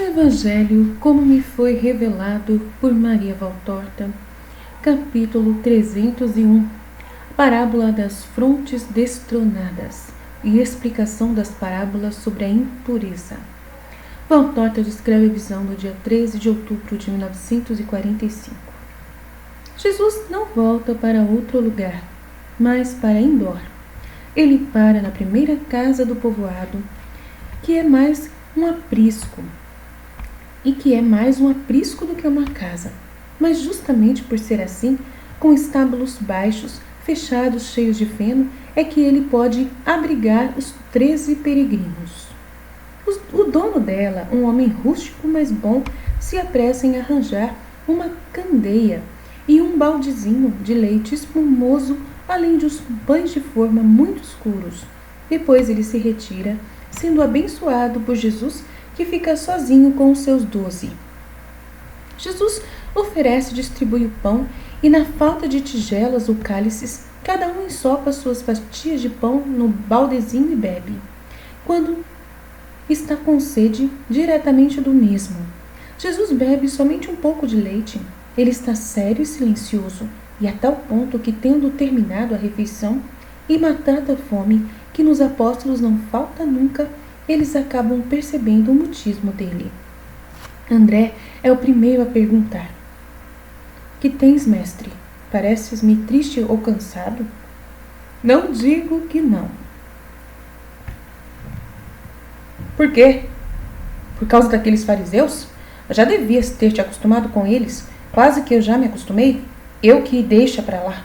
Evangelho como me foi revelado por Maria Valtorta, capítulo 301, Parábola das frontes destronadas e explicação das parábolas sobre a impureza. Valtorta descreve a visão no dia 13 de outubro de 1945. Jesus não volta para outro lugar, mas para Endor. Ele para na primeira casa do povoado, que é mais um aprisco do que uma casa, mas justamente por ser assim, com estábulos baixos, fechados, cheios de feno, é que ele pode abrigar os 13 peregrinos. O dono dela, um homem rústico, mas bom, se apressa em arranjar uma candeia e um baldezinho de leite espumoso, além de uns pães de forma muito escuros. Depois ele se retira, sendo abençoado por Jesus, que fica sozinho com os seus 12. Jesus oferece e distribui o pão, e na falta de tigelas ou cálices, cada um ensopa suas fatias de pão no baldezinho e bebe. Quando está com sede, diretamente do mesmo. Jesus bebe somente um pouco de leite. Ele está sério e silencioso, e a tal ponto que, tendo terminado a refeição e matado a fome, que nos apóstolos não falta nunca, eles acabam percebendo o mutismo dele. André é o primeiro a perguntar: Que tens, mestre? Pareces-me triste ou cansado? Não digo que não. Por quê? Por causa daqueles fariseus? Já devias ter te acostumado com eles. Quase que eu já me acostumei. Eu que deixa pra lá.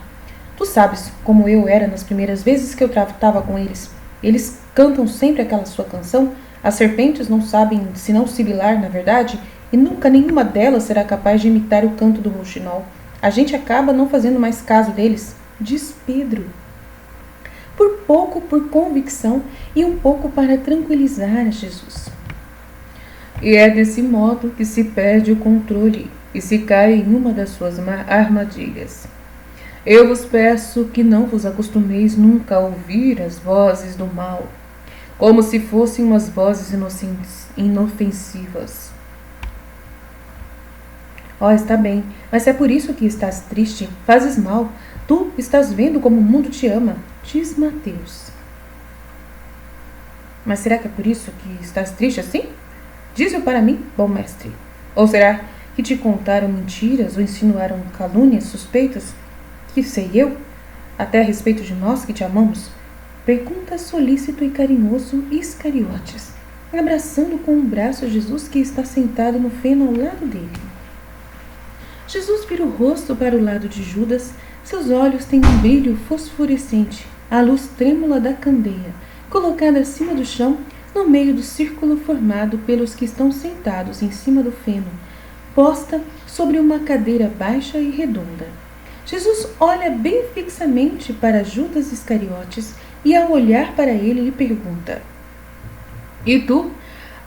Tu sabes como eu era nas primeiras vezes que eu tratava com eles. Eles cantam sempre aquela sua canção. As serpentes não sabem senão sibilar, na verdade, e nunca nenhuma delas será capaz de imitar o canto do rouxinol. A gente acaba não fazendo mais caso deles, diz Pedro. Por pouco por convicção e um pouco para tranquilizar a Jesus. E é desse modo que se perde o controle e se cai em uma das suas armadilhas. Eu vos peço que não vos acostumeis nunca a ouvir as vozes do mal, como se fossem umas vozes inofensivas. Está bem, mas é por isso que estás triste, fazes mal. Tu estás vendo como o mundo te ama, diz Mateus. Mas será que é por isso que estás triste assim? Dize-o para mim, bom mestre. Ou será que te contaram mentiras ou insinuaram calúnias suspeitas? Que sei eu, até a respeito de nós que te amamos? Pergunta solícito e carinhoso Iscariotes, abraçando com o braço Jesus, que está sentado no feno ao lado dele. Jesus vira o rosto para o lado de Judas. Seus olhos têm um brilho fosforescente, a luz trêmula da candeia, colocada acima do chão, no meio do círculo formado pelos que estão sentados em cima do feno, posta sobre uma cadeira baixa e redonda. Jesus olha bem fixamente para Judas Iscariotes e, ao olhar para ele, lhe pergunta: E tu?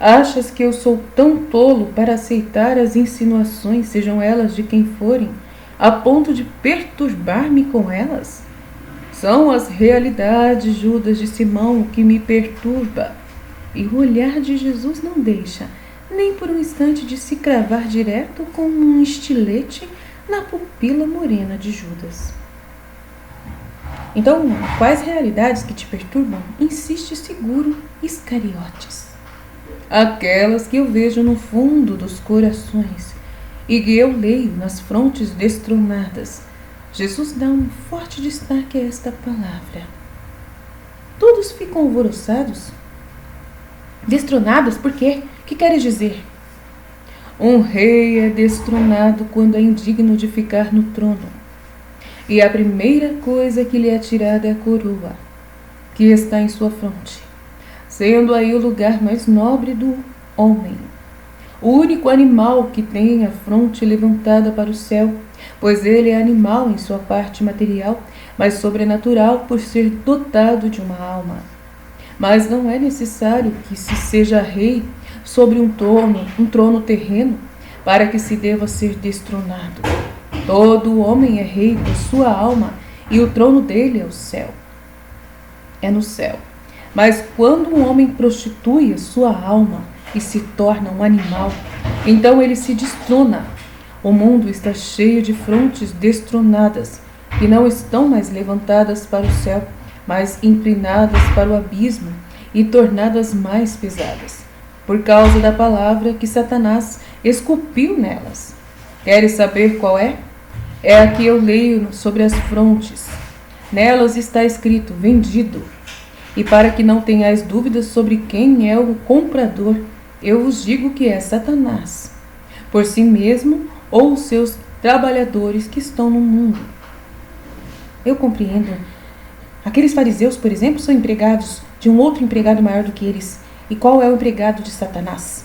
Achas que eu sou tão tolo para aceitar as insinuações, sejam elas de quem forem, a ponto de perturbar-me com elas? São as realidades, Judas, de Simão, que me perturba. E o olhar de Jesus não deixa, nem por um instante, de se cravar direto com um estilete na pupila morena de Judas. Então, quais realidades que te perturbam? Insiste seguro Iscariotes. Aquelas que eu vejo no fundo dos corações e que eu leio nas frontes destronadas. Jesus dá um forte destaque a esta palavra. Todos ficam alvoroçados. Destronados? Por quê? O que queres dizer? Um rei é destronado quando é indigno de ficar no trono. E a primeira coisa que lhe é tirada é a coroa, que está em sua fronte, sendo aí o lugar mais nobre do homem. O único animal que tem a fronte levantada para o céu, pois ele é animal em sua parte material, mas sobrenatural por ser dotado de uma alma. Mas não é necessário que se seja rei sobre um trono terreno, para que se deva ser destronado. Todo homem é rei por sua alma, e o trono dele é o céu. É no céu. Mas quando um homem prostitui a sua alma, e se torna um animal, então ele se destrona. O mundo está cheio de frontes destronadas, que não estão mais levantadas para o céu, mas inclinadas para o abismo e tornadas mais pesadas, por causa da palavra que Satanás esculpiu nelas. Queres saber qual é? É a que eu leio sobre as frontes. Nelas está escrito: vendido. E para que não tenhais dúvidas sobre quem é o comprador, eu vos digo que é Satanás, por si mesmo ou os seus trabalhadores que estão no mundo. Eu compreendo. Aqueles fariseus, por exemplo, são empregados de um outro empregado maior do que eles. E qual é o empregado de Satanás?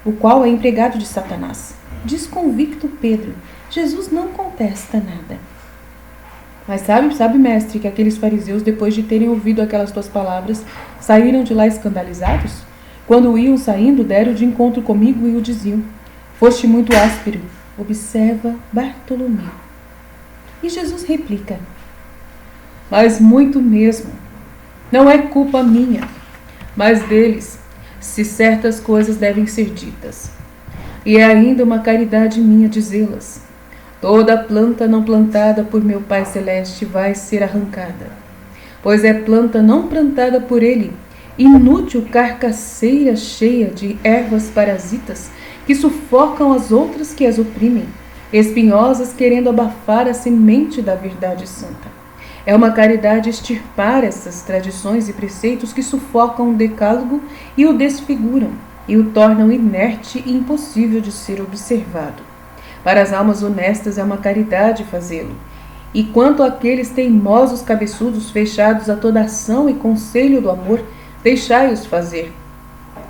O qual é empregado de Satanás? Desconvicto Pedro. Jesus não contesta nada. Mas sabe, mestre, que aqueles fariseus, depois de terem ouvido aquelas tuas palavras, saíram de lá escandalizados? Quando iam saindo, deram de encontro comigo e o diziam: foste muito áspero. Observa Bartolomeu. E Jesus replica: mas muito mesmo. Não é culpa minha, mas deles, se certas coisas devem ser ditas. E é ainda uma caridade minha dizê-las. Toda planta não plantada por meu Pai Celeste vai ser arrancada, pois é planta não plantada por Ele, inútil carcasseira cheia de ervas parasitas que sufocam as outras que as oprimem, espinhosas querendo abafar a semente da verdade santa. É uma caridade extirpar essas tradições e preceitos que sufocam o decálogo e o desfiguram, e o tornam inerte e impossível de ser observado. Para as almas honestas é uma caridade fazê-lo. E quanto àqueles teimosos cabeçudos fechados a toda ação e conselho do amor, deixai-os fazer.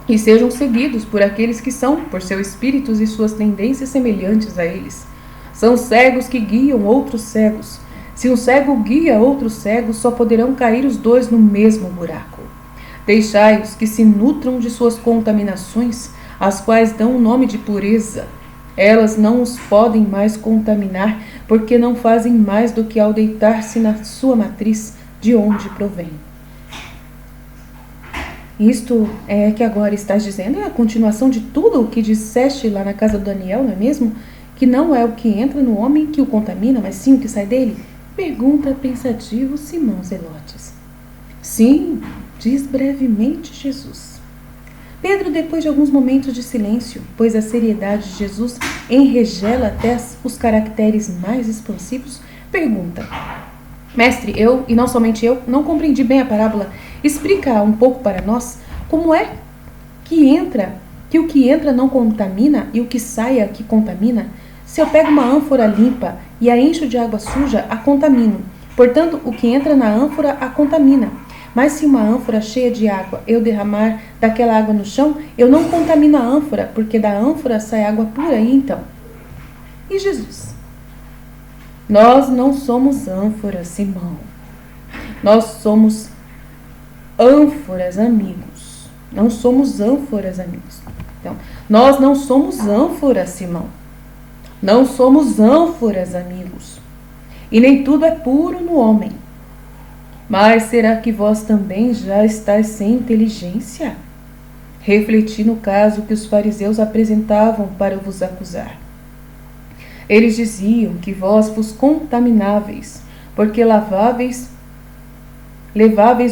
E sejam seguidos por aqueles que são, por seus espíritos e suas tendências semelhantes a eles. São cegos que guiam outros cegos. Se um cego guia outros cegos, só poderão cair os dois no mesmo buraco. Deixai-os que se nutram de suas contaminações, as quais dão o nome de pureza. Elas não os podem mais contaminar, porque não fazem mais do que ao deitar-se na sua matriz, de onde provém. Isto é que agora estás dizendo, é a continuação de tudo o que disseste lá na casa do Daniel, não é mesmo? Que não é o que entra no homem que o contamina, mas sim o que sai dele? Pergunta pensativo Simão Zelotes. Sim, diz brevemente Jesus. Pedro, depois de alguns momentos de silêncio, pois a seriedade de Jesus enregela até os caracteres mais expansivos, pergunta: mestre, eu, e não somente eu, não compreendi bem a parábola. Explica um pouco para nós como é que o que entra não contamina e o que sai é que contamina. Se eu pego uma ânfora limpa e a encho de água suja, a contamino. Portanto, o que entra na ânfora a contamina. Mas se uma ânfora cheia de água eu derramar daquela água no chão, eu não contamino a ânfora, porque da ânfora sai água pura. E então? E Jesus? Nós não somos ânforas, Simão. Nós somos ânforas, amigos. Não somos ânforas, amigos. Então, nós não somos ânforas, Simão. Não somos ânforas, amigos. E nem tudo é puro no homem. Mas será que vós também já estáis sem inteligência? Refleti no caso que os fariseus apresentavam para vos acusar. Eles diziam que vós vos contamináveis, porque leváveis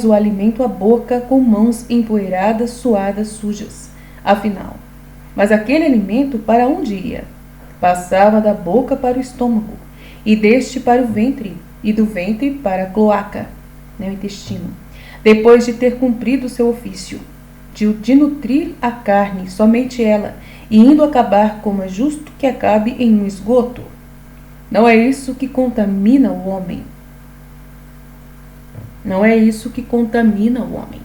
o alimento à boca com mãos empoeiradas, suadas, sujas. Afinal, mas aquele alimento para onde ia? Passava da boca para o estômago, e deste para o ventre, e do ventre para a cloaca, o intestino, depois de ter cumprido o seu ofício, de nutrir a carne, somente ela, e indo acabar como é justo que acabe em um esgoto. Não é isso que contamina o homem. Não é isso que contamina o homem.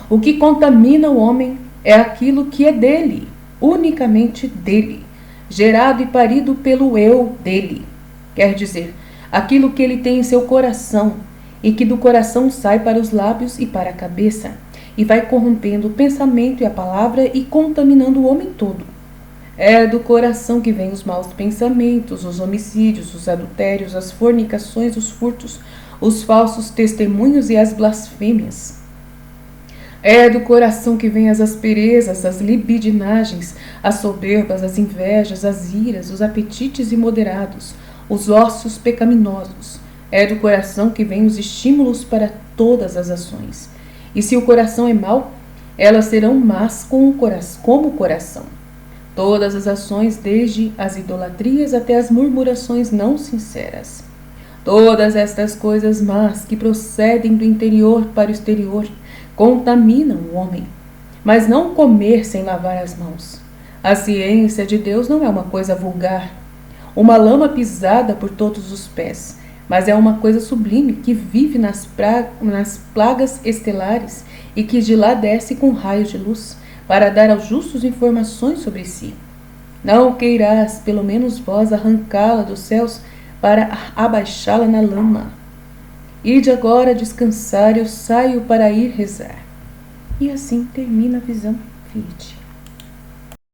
O que contamina o homem é aquilo que é dele, unicamente dele, gerado e parido pelo eu dele. Quer dizer, aquilo que ele tem em seu coração, e que do coração sai para os lábios e para a cabeça, e vai corrompendo o pensamento e a palavra e contaminando o homem todo. É do coração que vêm os maus pensamentos, os homicídios, os adultérios, as fornicações, os furtos, os falsos testemunhos e as blasfêmias. É do coração que vêm as asperezas, as libidinagens, as soberbas, as invejas, as iras, os apetites imoderados, os ócios pecaminosos. É do coração que vêm os estímulos para todas as ações. E se o coração é mau, elas serão más como o coração. Todas as ações, desde as idolatrias até as murmurações não sinceras. Todas estas coisas más que procedem do interior para o exterior contaminam o homem. Mas não comer sem lavar as mãos. A ciência de Deus não é uma coisa vulgar, uma lama pisada por todos os pés, mas é uma coisa sublime que vive nas plagas estelares e que de lá desce com raios de luz para dar aos justos informações sobre si. Não queirás, pelo menos vós, arrancá-la dos céus para abaixá-la na lama. Ide agora descansar, eu saio para ir rezar. E assim termina a visão Fiat.